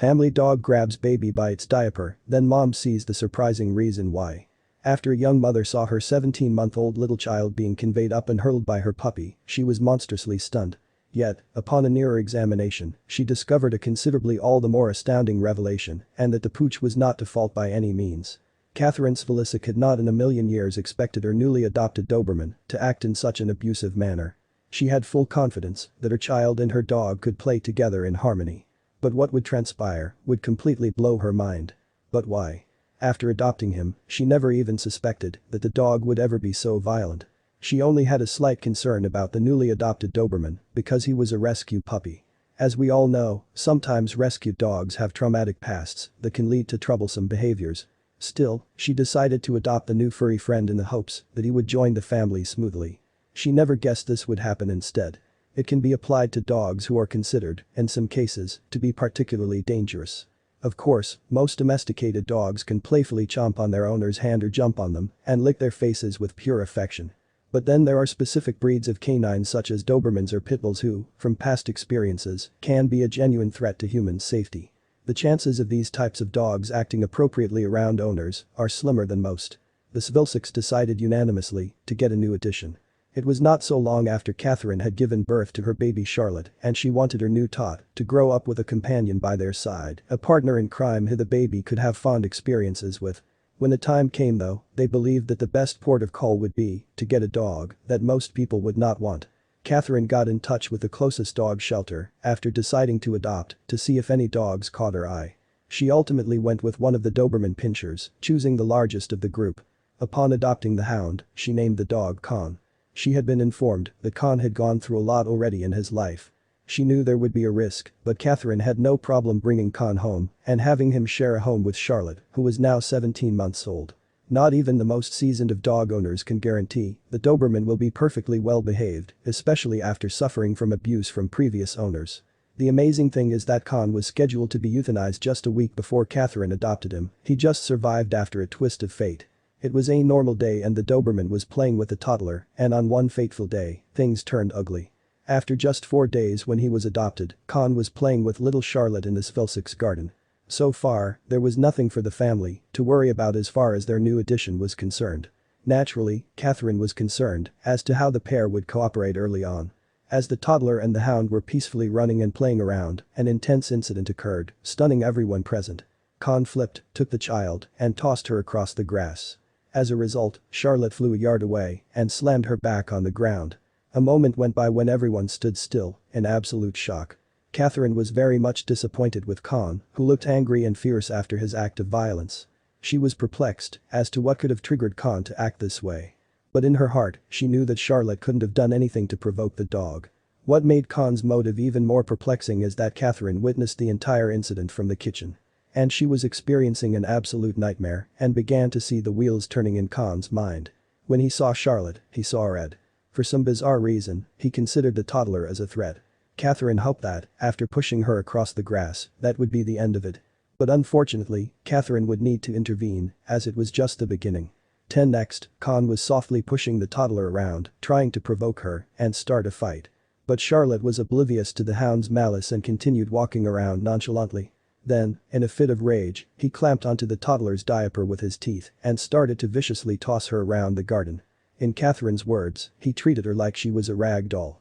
Family dog grabs baby by its diaper, then mom sees the surprising reason why. After a young mother saw her 17-month-old little child being conveyed up and hurled by her puppy, she was monstrously stunned. Yet, upon a nearer examination, she discovered a considerably all the more astounding revelation, and that the pooch was not to fault by any means. Catherine Svilicic had not in a million years expected her newly adopted Doberman to act in such an abusive manner. She had full confidence that her child and her dog could play together in harmony. But what would transpire would completely blow her mind. But why? After adopting him, she never even suspected that the dog would ever be so violent. She only had a slight concern about the newly adopted Doberman because he was a rescue puppy. As we all know, sometimes rescued dogs have traumatic pasts that can lead to troublesome behaviors. Still, she decided to adopt the new furry friend in the hopes that he would join the family smoothly. She never guessed this would happen instead. It can be applied to dogs who are considered, in some cases, to be particularly dangerous. Of course, most domesticated dogs can playfully chomp on their owner's hand or jump on them and lick their faces with pure affection. But then there are specific breeds of canines such as Dobermans or Pit Bulls who, from past experiences, can be a genuine threat to human safety. The chances of these types of dogs acting appropriately around owners are slimmer than most. The Svilicics decided unanimously to get a new addition. It was not so long after Catherine had given birth to her baby Charlotte and she wanted her new tot to grow up with a companion by their side, a partner in crime who the baby could have fond experiences with. When the time came though, they believed that the best port of call would be to get a dog that most people would not want. Catherine got in touch with the closest dog shelter after deciding to adopt to see if any dogs caught her eye. She ultimately went with one of the Doberman pinschers, choosing the largest of the group. Upon adopting the hound, she named the dog Con. She had been informed that Con had gone through a lot already in his life. She knew there would be a risk, but Catherine had no problem bringing Con home and having him share a home with Charlotte, who was now 17 months old. Not even the most seasoned of dog owners can guarantee that Doberman will be perfectly well behaved, especially after suffering from abuse from previous owners. The amazing thing is that Con was scheduled to be euthanized just a week before Catherine adopted him. He just survived after a twist of fate. It was a normal day and the Doberman was playing with the toddler, and on one fateful day, things turned ugly. After just 4 days when he was adopted, Con was playing with little Charlotte in the Svilicic's garden. So far, there was nothing for the family to worry about as far as their new addition was concerned. Naturally, Catherine was concerned as to how the pair would cooperate early on. As the toddler and the hound were peacefully running and playing around, an intense incident occurred, stunning everyone present. Con flipped, took the child, and tossed her across the grass. As a result, Charlotte flew a yard away and slammed her back on the ground. A moment went by when everyone stood still, in absolute shock. Catherine was very much disappointed with Con, who looked angry and fierce after his act of violence. She was perplexed as to what could have triggered Con to act this way. But in her heart, she knew that Charlotte couldn't have done anything to provoke the dog. What made Con's motive even more perplexing is that Catherine witnessed the entire incident from the kitchen. And she was experiencing an absolute nightmare and began to see the wheels turning in Con's mind. When he saw Charlotte, he saw red. For some bizarre reason, he considered the toddler as a threat. Catherine hoped that, after pushing her across the grass, that would be the end of it. But unfortunately, Catherine would need to intervene, as it was just the beginning. Next, Con was softly pushing the toddler around, trying to provoke her and start a fight. But Charlotte was oblivious to the hound's malice and continued walking around nonchalantly. Then, in a fit of rage, he clamped onto the toddler's diaper with his teeth and started to viciously toss her around the garden. In Catherine's words, he treated her like she was a rag doll.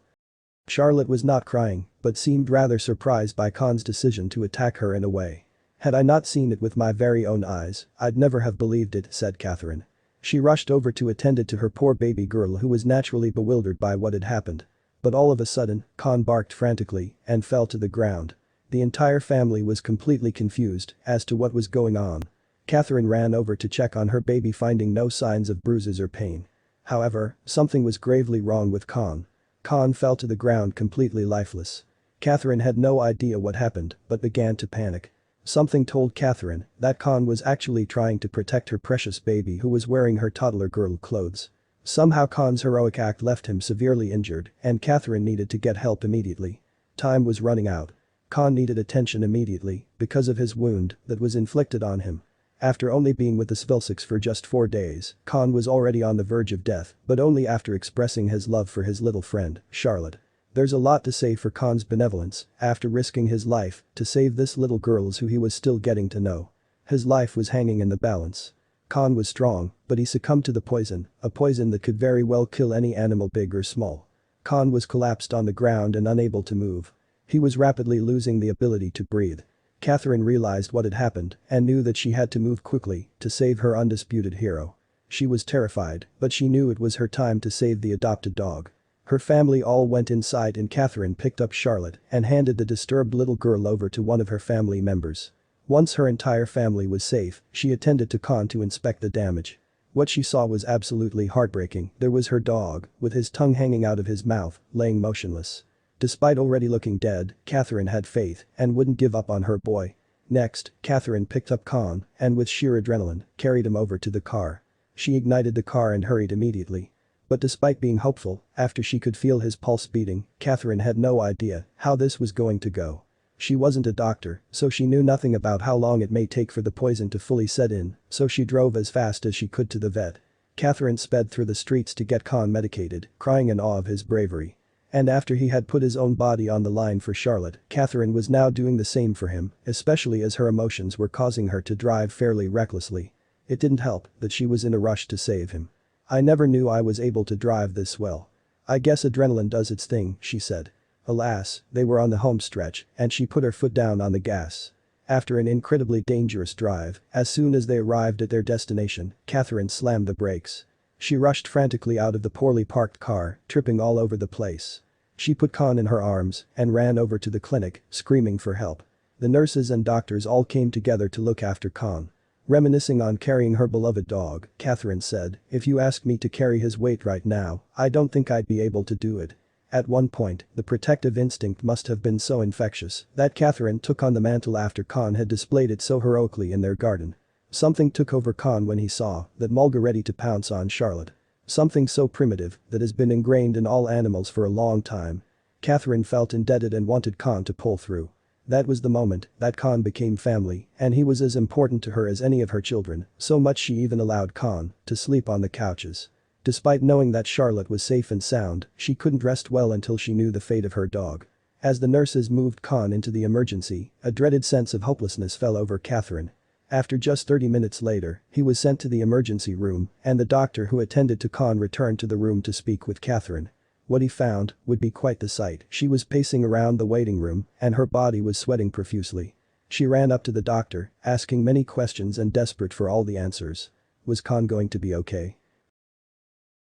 Charlotte was not crying, but seemed rather surprised by Con's decision to attack her in a way. "Had I not seen it with my very own eyes, I'd never have believed it," said Catherine. She rushed over to attend to her poor baby girl who was naturally bewildered by what had happened. But all of a sudden, Con barked frantically and fell to the ground. The entire family was completely confused as to what was going on. Catherine ran over to check on her baby, finding no signs of bruises or pain. However, something was gravely wrong with Con. Con fell to the ground completely lifeless. Catherine had no idea what happened but began to panic. Something told Catherine that Con was actually trying to protect her precious baby who was wearing her toddler girl clothes. Somehow Con's heroic act left him severely injured and Catherine needed to get help immediately. Time was running out. Con needed attention immediately because of his wound that was inflicted on him. After only being with the Svilicics for just 4 days, Con was already on the verge of death, but only after expressing his love for his little friend, Charlotte. There's a lot to say for Khan's benevolence after risking his life to save this little girl's who he was still getting to know. His life was hanging in the balance. Khan was strong, but he succumbed to the poison, a poison that could very well kill any animal big or small. Khan was collapsed on the ground and unable to move. He was rapidly losing the ability to breathe. Catherine realized what had happened and knew that she had to move quickly to save her undisputed hero. She was terrified, but she knew it was her time to save the adopted dog. Her family all went inside and Catherine picked up Charlotte and handed the disturbed little girl over to one of her family members. Once her entire family was safe, she attended to Khan to inspect the damage. What she saw was absolutely heartbreaking. There was her dog, with his tongue hanging out of his mouth, laying motionless. Despite already looking dead, Catherine had faith and wouldn't give up on her boy. Next, Catherine picked up Khan and with sheer adrenaline, carried him over to the car. She ignited the car and hurried immediately. But despite being hopeful, after she could feel his pulse beating, Catherine had no idea how this was going to go. She wasn't a doctor, so she knew nothing about how long it may take for the poison to fully set in, so she drove as fast as she could to the vet. Catherine sped through the streets to get Khan medicated, crying in awe of his bravery. And after he had put his own body on the line for Charlotte, Catherine was now doing the same for him, especially as her emotions were causing her to drive fairly recklessly. It didn't help that she was in a rush to save him. "I never knew I was able to drive this well. I guess adrenaline does its thing," she said. Alas, they were on the home stretch, and she put her foot down on the gas. After an incredibly dangerous drive, as soon as they arrived at their destination, Catherine slammed the brakes. She rushed frantically out of the poorly parked car, tripping all over the place. She put Khan in her arms and ran over to the clinic, screaming for help. The nurses and doctors all came together to look after Khan. Reminiscing on carrying her beloved dog, Catherine said, "If you ask me to carry his weight right now, I don't think I'd be able to do it." At one point, the protective instinct must have been so infectious that Catherine took on the mantle after Khan had displayed it so heroically in their garden. Something took over Khan when he saw that Mulga ready to pounce on Charlotte. Something so primitive that has been ingrained in all animals for a long time. Catherine felt indebted and wanted Khan to pull through. That was the moment that Khan became family, and he was as important to her as any of her children, so much she even allowed Khan to sleep on the couches. Despite knowing that Charlotte was safe and sound, she couldn't rest well until she knew the fate of her dog. As the nurses moved Khan into the emergency, a dreaded sense of hopelessness fell over Catherine. After just 30 minutes later, he was sent to the emergency room, and the doctor who attended to Khan returned to the room to speak with Catherine. What he found would be quite the sight. She was pacing around the waiting room, and her body was sweating profusely. She ran up to the doctor, asking many questions and desperate for all the answers. Was Khan going to be okay?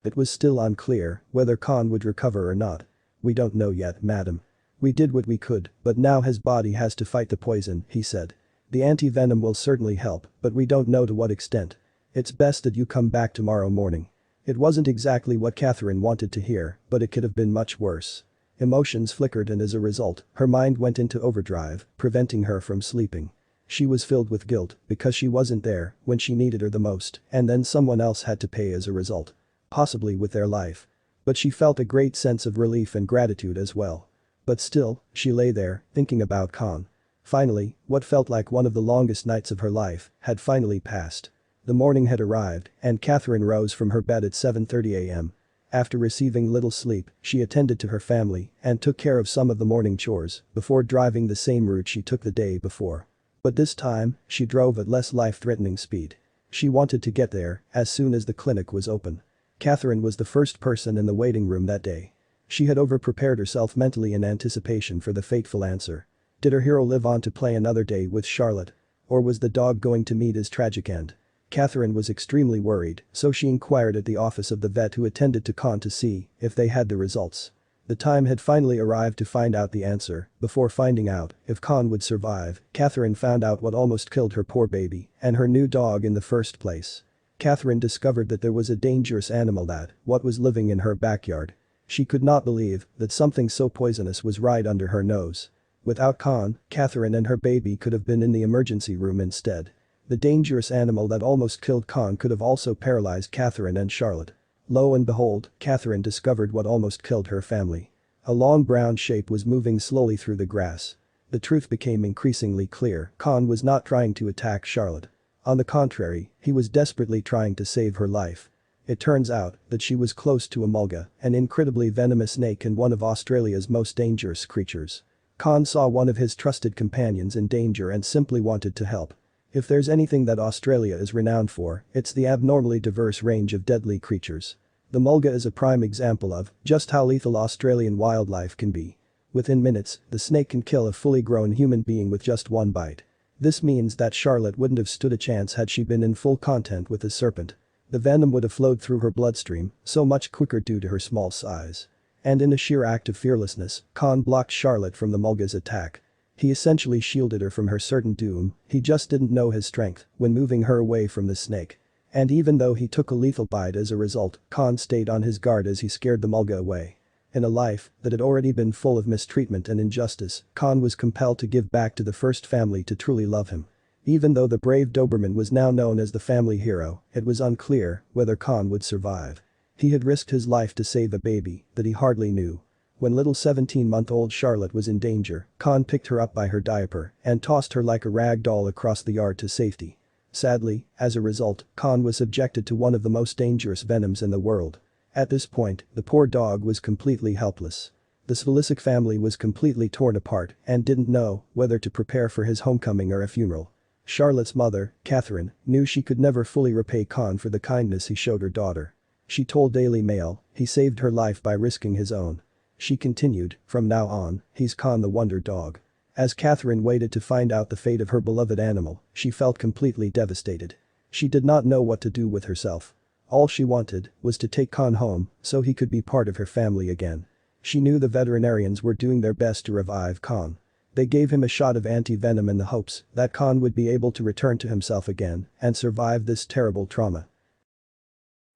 It was still unclear whether Khan would recover or not. "We don't know yet, madam. We did what we could, but now his body has to fight the poison," he said. "The anti-venom will certainly help, but we don't know to what extent. It's best that you come back tomorrow morning." It wasn't exactly what Catherine wanted to hear, but it could have been much worse. Emotions flickered and as a result, her mind went into overdrive, preventing her from sleeping. She was filled with guilt because she wasn't there when she needed her the most, and then someone else had to pay as a result. Possibly with their life. But she felt a great sense of relief and gratitude as well. But still, she lay there, thinking about Khan. Finally, what felt like one of the longest nights of her life had finally passed. The morning had arrived, and Catherine rose from her bed at 7:30 a.m. After receiving little sleep, she attended to her family and took care of some of the morning chores before driving the same route she took the day before. But this time, she drove at less life-threatening speed. She wanted to get there as soon as the clinic was open. Catherine was the first person in the waiting room that day. She had over-prepared herself mentally in anticipation for the fateful answer. Did her hero live on to play another day with Charlotte? Or was the dog going to meet his tragic end? Catherine was extremely worried, so she inquired at the office of the vet who attended to Khan to see if they had the results. The time had finally arrived to find out the answer. Before finding out if Khan would survive, Catherine found out what almost killed her poor baby and her new dog in the first place. Catherine discovered that there was a dangerous animal what was living in her backyard. She could not believe that something so poisonous was right under her nose. Without Khan, Catherine and her baby could have been in the emergency room instead. The dangerous animal that almost killed Khan could have also paralyzed Catherine and Charlotte. Lo and behold, Catherine discovered what almost killed her family. A long brown shape was moving slowly through the grass. The truth became increasingly clear. Khan was not trying to attack Charlotte. On the contrary, he was desperately trying to save her life. It turns out that she was close to a mulga, an incredibly venomous snake and one of Australia's most dangerous creatures. Khan saw one of his trusted companions in danger and simply wanted to help. If there's anything that Australia is renowned for, it's the abnormally diverse range of deadly creatures. The mulga is a prime example of just how lethal Australian wildlife can be. Within minutes, the snake can kill a fully grown human being with just one bite. This means that Charlotte wouldn't have stood a chance had she been in full contact with the serpent. The venom would have flowed through her bloodstream so much quicker due to her small size. And in a sheer act of fearlessness, Khan blocked Charlotte from the mulga's attack. He essentially shielded her from her certain doom, he just didn't know his strength when moving her away from the snake. And even though he took a lethal bite as a result, Khan stayed on his guard as he scared the mulga away. In a life that had already been full of mistreatment and injustice, Khan was compelled to give back to the first family to truly love him. Even though the brave Doberman was now known as the family hero, it was unclear whether Khan would survive. He had risked his life to save a baby that he hardly knew. When little 17-month-old Charlotte was in danger, Khan picked her up by her diaper and tossed her like a rag doll across the yard to safety. Sadly, as a result, Khan was subjected to one of the most dangerous venoms in the world. At this point, the poor dog was completely helpless. The Svilicic family was completely torn apart and didn't know whether to prepare for his homecoming or a funeral. Charlotte's mother, Catherine, knew she could never fully repay Khan for the kindness he showed her daughter. She told Daily Mail, he saved her life by risking his own. She continued, from now on, he's Khan the Wonder Dog. As Catherine waited to find out the fate of her beloved animal, she felt completely devastated. She did not know what to do with herself. All she wanted was to take Khan home so he could be part of her family again. She knew the veterinarians were doing their best to revive Khan. They gave him a shot of anti-venom in the hopes that Khan would be able to return to himself again and survive this terrible trauma.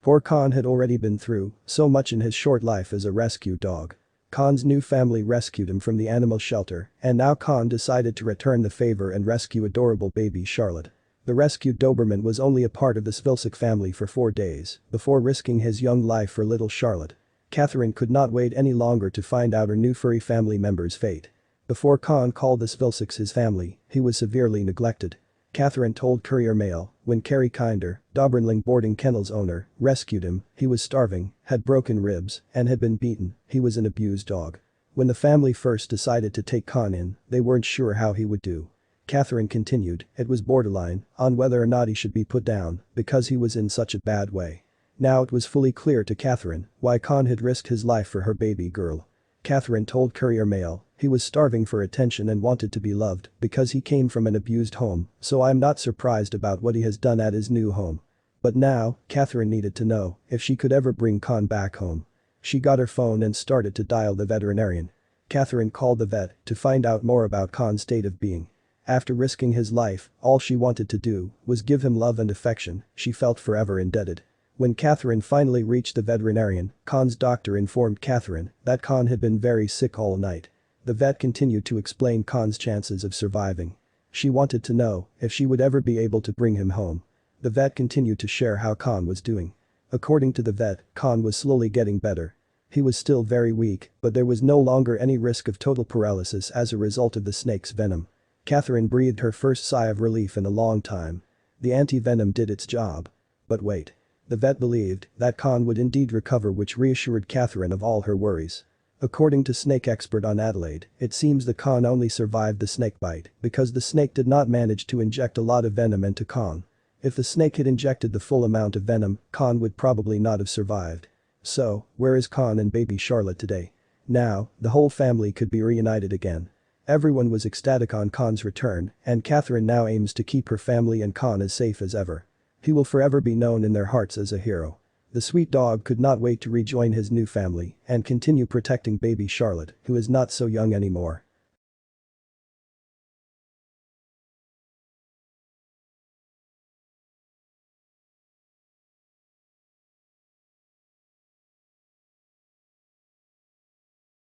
Poor Khan had already been through so much in his short life as a rescue dog. Khan's new family rescued him from the animal shelter, and now Khan decided to return the favor and rescue adorable baby Charlotte. The rescued Doberman was only a part of the Svilicic family for 4 days before risking his young life for little Charlotte. Catherine could not wait any longer to find out her new furry family member's fate. Before Khan called the Svilicics his family, he was severely neglected. Catherine told Courier Mail, when Carrie Kinder, Doberman boarding kennel's owner, rescued him, he was starving, had broken ribs, and had been beaten, he was an abused dog. When the family first decided to take Khan in, they weren't sure how he would do. Catherine continued, it was borderline on whether or not he should be put down because he was in such a bad way. Now it was fully clear to Catherine why Khan had risked his life for her baby girl. Catherine told Courier Mail, he was starving for attention and wanted to be loved because he came from an abused home, so I'm not surprised about what he has done at his new home. But now, Catherine needed to know if she could ever bring Khan back home. She got her phone and started to dial the veterinarian. Catherine called the vet to find out more about Khan's state of being. After risking his life, all she wanted to do was give him love and affection, she felt forever indebted. When Catherine finally reached the veterinarian, Khan's doctor informed Catherine that Khan had been very sick all night. The vet continued to explain Khan's chances of surviving. She wanted to know if she would ever be able to bring him home. The vet continued to share how Khan was doing. According to the vet, Khan was slowly getting better. He was still very weak, but there was no longer any risk of total paralysis as a result of the snake's venom. Catherine breathed her first sigh of relief in a long time. The anti-venom did its job. But wait. The vet believed that Khan would indeed recover, which reassured Catherine of all her worries. According to snake expert on Adelaide, it seems the Khan only survived the snake bite because the snake did not manage to inject a lot of venom into Khan. If the snake had injected the full amount of venom, Khan would probably not have survived. So, where is Khan and baby Charlotte today? Now, the whole family could be reunited again. Everyone was ecstatic on Khan's return, and Catherine now aims to keep her family and Khan as safe as ever. He will forever be known in their hearts as a hero. The sweet dog could not wait to rejoin his new family and continue protecting baby Charlotte, who is not so young anymore.